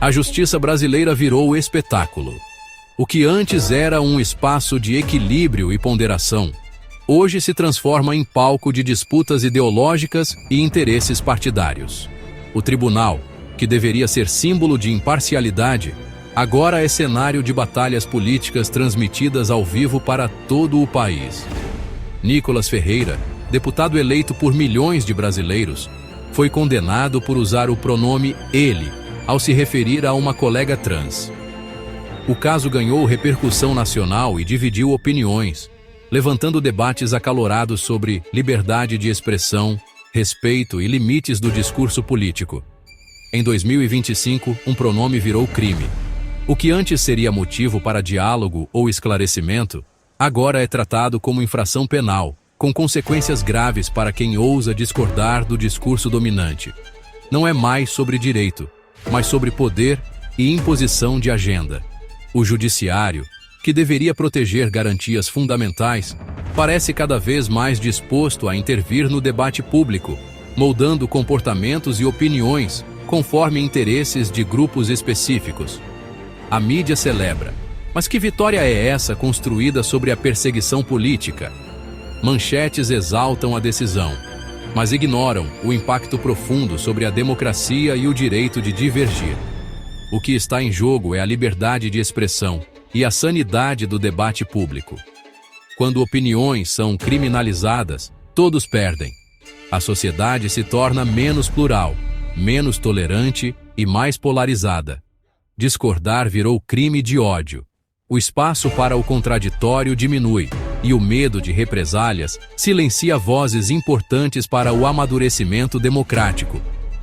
A justiça brasileira virou espetáculo. O que antes era um espaço de equilíbrio e ponderação, hoje se transforma em palco de disputas ideológicas e interesses partidários. O tribunal, que deveria ser símbolo de imparcialidade, agora é cenário de batalhas políticas transmitidas ao vivo para todo o país. Nicolas Ferreira, deputado eleito por milhões de brasileiros, foi condenado por usar o pronome ele ao se referir a uma colega trans. O caso ganhou repercussão nacional e dividiu opiniões, levantando debates acalorados sobre liberdade de expressão, respeito e limites do discurso político. Em 2025, um pronome virou crime. O que antes seria motivo para diálogo ou esclarecimento, agora é tratado como infração penal, com consequências graves para quem ousa discordar do discurso dominante. Não é mais sobre direito, mas sobre poder e imposição de agenda. O judiciário, que deveria proteger garantias fundamentais, parece cada vez mais disposto a intervir no debate público, moldando comportamentos e opiniões conforme interesses de grupos específicos. A mídia celebra. Mas que vitória é essa construída sobre a perseguição política? Manchetes exaltam a decisão, mas ignoram o impacto profundo sobre a democracia e o direito de divergir. O que está em jogo é a liberdade de expressão e a sanidade do debate público. Quando opiniões são criminalizadas, todos perdem. A sociedade se torna menos plural, menos tolerante e mais polarizada. Discordar virou crime de ódio. O espaço para o contraditório diminui, e o medo de represálias silencia vozes importantes para o amadurecimento democrático.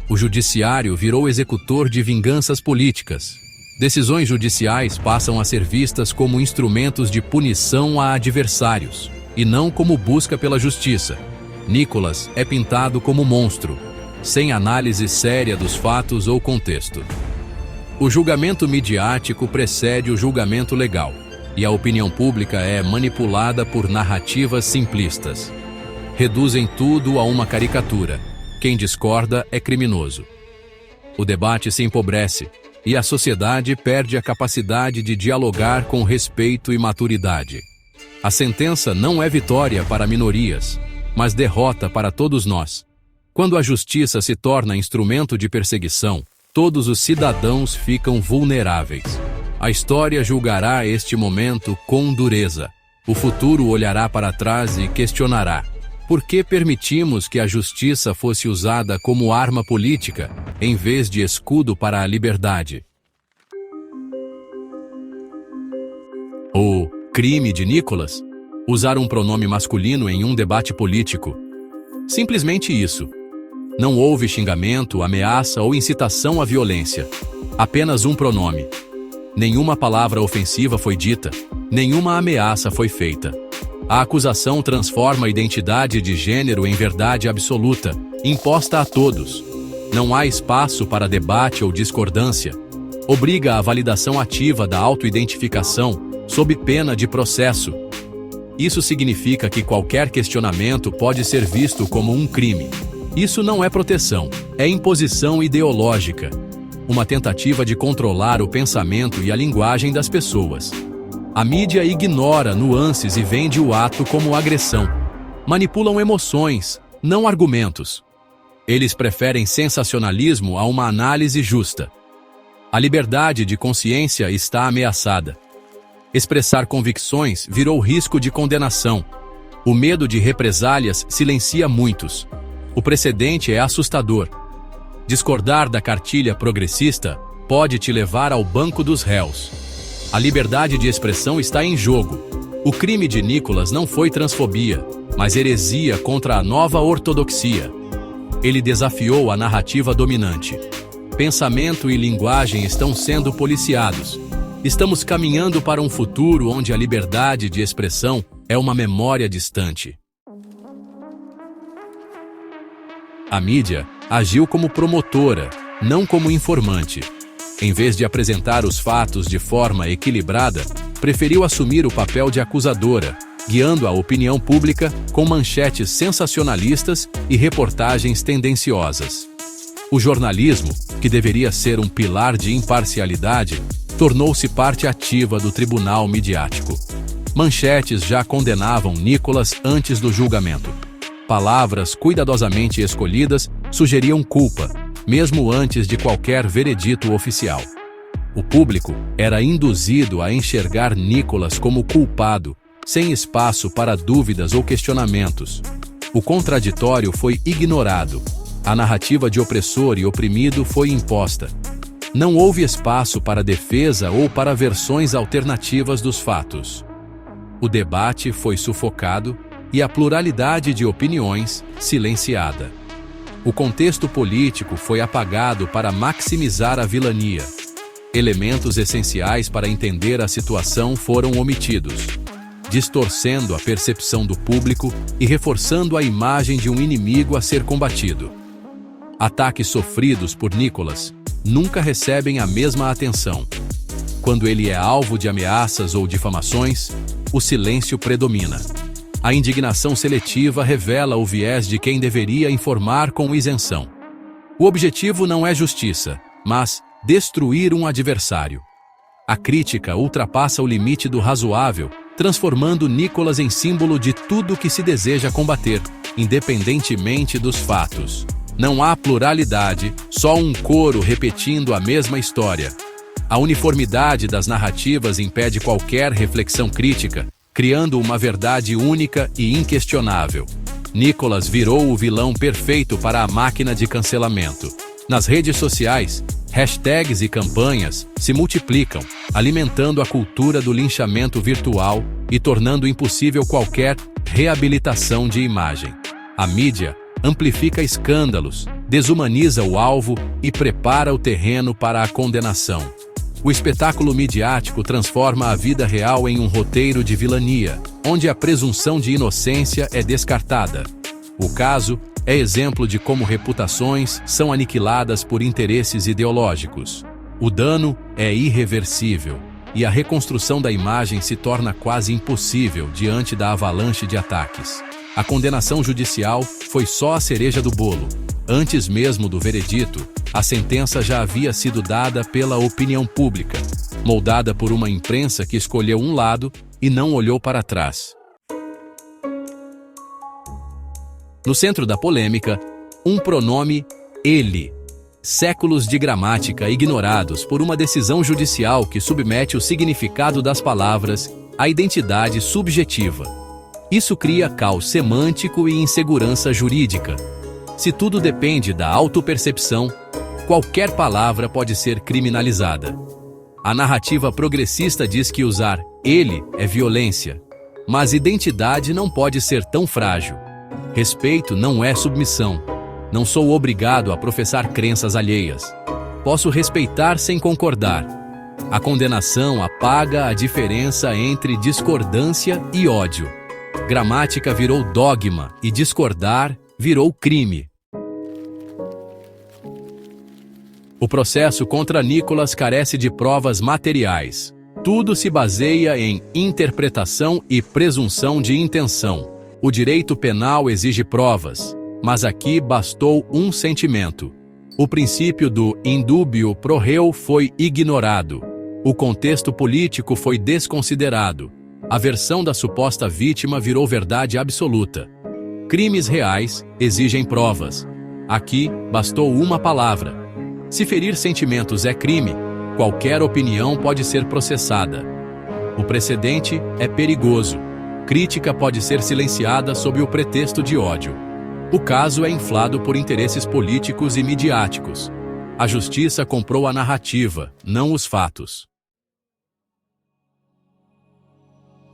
O judiciário virou executor de vinganças políticas. Decisões judiciais passam a ser vistas como instrumentos de punição a adversários, e não como busca pela justiça. Nicolas é pintado como monstro, sem análise séria dos fatos ou contexto. O julgamento midiático precede o julgamento legal, e a opinião pública é manipulada por narrativas simplistas. Reduzem tudo a uma caricatura. Quem discorda é criminoso. O debate se empobrece, e a sociedade perde a capacidade de dialogar com respeito e maturidade. A sentença não é vitória para minorias, mas derrota para todos nós. Quando a justiça se torna instrumento de perseguição, todos os cidadãos ficam vulneráveis. A história julgará este momento com dureza. O futuro olhará para trás e questionará: por que permitimos que a justiça fosse usada como arma política, em vez de escudo para a liberdade? O crime de Nicolas? Usar um pronome masculino em um debate político. Simplesmente isso. Não houve xingamento, ameaça ou incitação à violência. Apenas um pronome. Nenhuma palavra ofensiva foi dita, nenhuma ameaça foi feita. A acusação transforma a identidade de gênero em verdade absoluta, imposta a todos. Não há espaço para debate ou discordância. Obriga à validação ativa da autoidentificação, sob pena de processo. Isso significa que qualquer questionamento pode ser visto como um crime. Isso não é proteção, é imposição ideológica. Uma tentativa de controlar o pensamento e a linguagem das pessoas. A mídia ignora nuances e vende o ato como agressão. Manipulam emoções, não argumentos. Eles preferem sensacionalismo a uma análise justa. A liberdade de consciência está ameaçada. Expressar convicções virou risco de condenação. O medo de represálias silencia muitos. O precedente é assustador. Discordar da cartilha progressista pode te levar ao banco dos réus. A liberdade de expressão está em jogo. O crime de Nicolas não foi transfobia, mas heresia contra a nova ortodoxia. Ele desafiou a narrativa dominante. Pensamento e linguagem estão sendo policiados. Estamos caminhando para um futuro onde a liberdade de expressão é uma memória distante. A mídia agiu como promotora, não como informante. Em vez de apresentar os fatos de forma equilibrada, preferiu assumir o papel de acusadora, guiando a opinião pública com manchetes sensacionalistas e reportagens tendenciosas. O jornalismo, que deveria ser um pilar de imparcialidade, tornou-se parte ativa do tribunal midiático. Manchetes já condenavam Nicolas antes do julgamento. Palavras cuidadosamente escolhidas sugeriam culpa, mesmo antes de qualquer veredito oficial. O público era induzido a enxergar Nicolas como culpado, sem espaço para dúvidas ou questionamentos. O contraditório foi ignorado. A narrativa de opressor e oprimido foi imposta. Não houve espaço para defesa ou para versões alternativas dos fatos. O debate foi sufocado e a pluralidade de opiniões silenciada. O contexto político foi apagado para maximizar a vilania. Elementos essenciais para entender a situação foram omitidos, distorcendo a percepção do público e reforçando a imagem de um inimigo a ser combatido. Ataques sofridos por Nicolas nunca recebem a mesma atenção. Quando ele é alvo de ameaças ou difamações, o silêncio predomina. A indignação seletiva revela o viés de quem deveria informar com isenção. O objetivo não é justiça, mas destruir um adversário. A crítica ultrapassa o limite do razoável, transformando Nicolas em símbolo de tudo que se deseja combater, independentemente dos fatos. Não há pluralidade, só um coro repetindo a mesma história. A uniformidade das narrativas impede qualquer reflexão crítica, criando uma verdade única e inquestionável. Nicolas virou o vilão perfeito para a máquina de cancelamento. Nas redes sociais, hashtags e campanhas se multiplicam, alimentando a cultura do linchamento virtual e tornando impossível qualquer reabilitação de imagem. A mídia amplifica escândalos, desumaniza o alvo e prepara o terreno para a condenação. O espetáculo midiático transforma a vida real em um roteiro de vilania, onde a presunção de inocência é descartada. O caso é exemplo de como reputações são aniquiladas por interesses ideológicos. O dano é irreversível, e a reconstrução da imagem se torna quase impossível diante da avalanche de ataques. A condenação judicial foi só a cereja do bolo. Antes mesmo do veredito, a sentença já havia sido dada pela opinião pública, moldada por uma imprensa que escolheu um lado e não olhou para trás. No centro da polêmica, um pronome, ele. Séculos de gramática ignorados por uma decisão judicial que submete o significado das palavras à identidade subjetiva. Isso cria caos semântico e insegurança jurídica. Se tudo depende da autopercepção, qualquer palavra pode ser criminalizada. A narrativa progressista diz que usar ele é violência, mas identidade não pode ser tão frágil. Respeito não é submissão. Não sou obrigado a professar crenças alheias. Posso respeitar sem concordar. A condenação apaga a diferença entre discordância e ódio. Gramática virou dogma e discordar virou crime. O processo contra Nicolas carece de provas materiais. Tudo se baseia em interpretação e presunção de intenção. O direito penal exige provas, mas aqui bastou um sentimento. O princípio do indúbio pro reo foi ignorado. O contexto político foi desconsiderado. A versão da suposta vítima virou verdade absoluta. Crimes reais exigem provas. Aqui bastou uma palavra. Se ferir sentimentos é crime, qualquer opinião pode ser processada. O precedente é perigoso. Crítica pode ser silenciada sob o pretexto de ódio. O caso é inflado por interesses políticos e midiáticos. A justiça comprou a narrativa, não os fatos.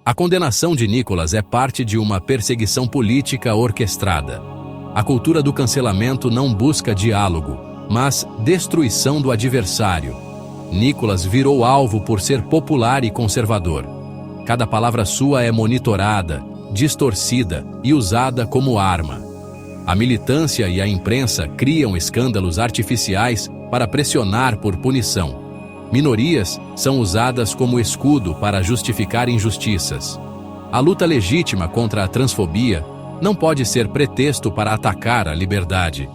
A condenação de Nicolas é parte de uma perseguição política orquestrada. A cultura do cancelamento não busca diálogo, mas destruição do adversário. Nicolas virou alvo por ser popular e conservador. Cada palavra sua é monitorada, distorcida e usada como arma. A militância e a imprensa criam escândalos artificiais para pressionar por punição. Minorias são usadas como escudo para justificar injustiças. A luta legítima contra a transfobia não pode ser pretexto para atacar a liberdade.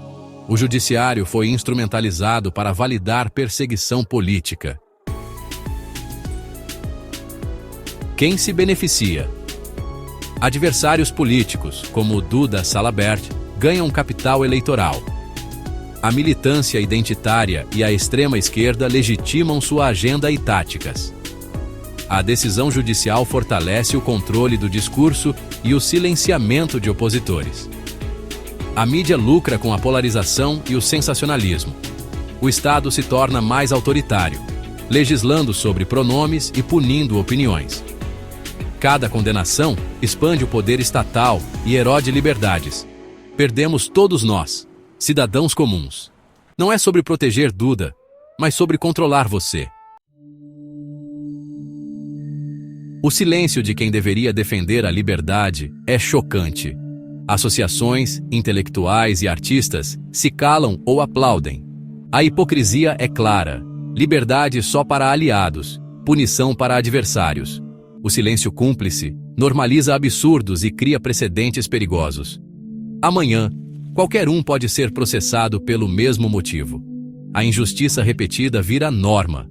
O judiciário foi instrumentalizado para validar perseguição política. Quem se beneficia? Adversários políticos, como Duda Salabert, ganham capital eleitoral. A militância identitária e a extrema-esquerda legitimam sua agenda e táticas. A decisão judicial fortalece o controle do discurso e o silenciamento de opositores. A mídia lucra com a polarização e o sensacionalismo. O Estado se torna mais autoritário, legislando sobre pronomes e punindo opiniões. Cada condenação expande o poder estatal e erode liberdades. Perdemos todos nós, cidadãos comuns. Não é sobre proteger Duda, mas sobre controlar você. O silêncio de quem deveria defender a liberdade é chocante. Associações, intelectuais e artistas se calam ou aplaudem. A hipocrisia é clara. Liberdade só para aliados, punição para adversários. O silêncio cúmplice normaliza absurdos e cria precedentes perigosos. Amanhã, qualquer um pode ser processado pelo mesmo motivo. A injustiça repetida vira norma.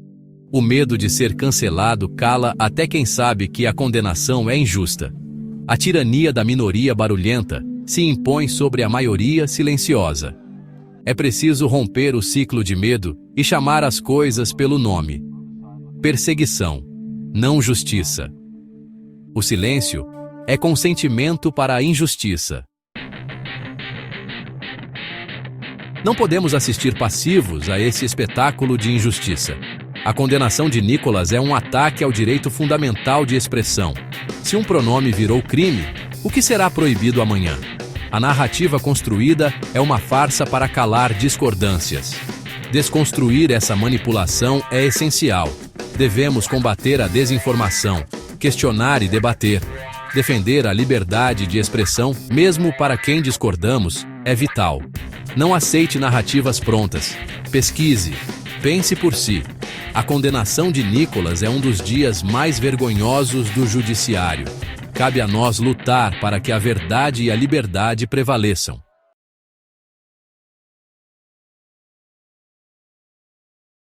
O medo de ser cancelado cala até quem sabe que a condenação é injusta. A tirania da minoria barulhenta se impõe sobre a maioria silenciosa. É preciso romper o ciclo de medo e chamar as coisas pelo nome. Perseguição, não justiça. O silêncio é consentimento para a injustiça. Não podemos assistir passivos a esse espetáculo de injustiça. A condenação de Nicolas é um ataque ao direito fundamental de expressão. Se um pronome virou crime, o que será proibido amanhã? A narrativa construída é uma farsa para calar discordâncias. Desconstruir essa manipulação é essencial. Devemos combater a desinformação, questionar e debater. Defender a liberdade de expressão, mesmo para quem discordamos, é vital. Não aceite narrativas prontas. Pesquise. Pense por si. A condenação de Nicolas é um dos dias mais vergonhosos do judiciário. Cabe a nós lutar para que a verdade e a liberdade prevaleçam.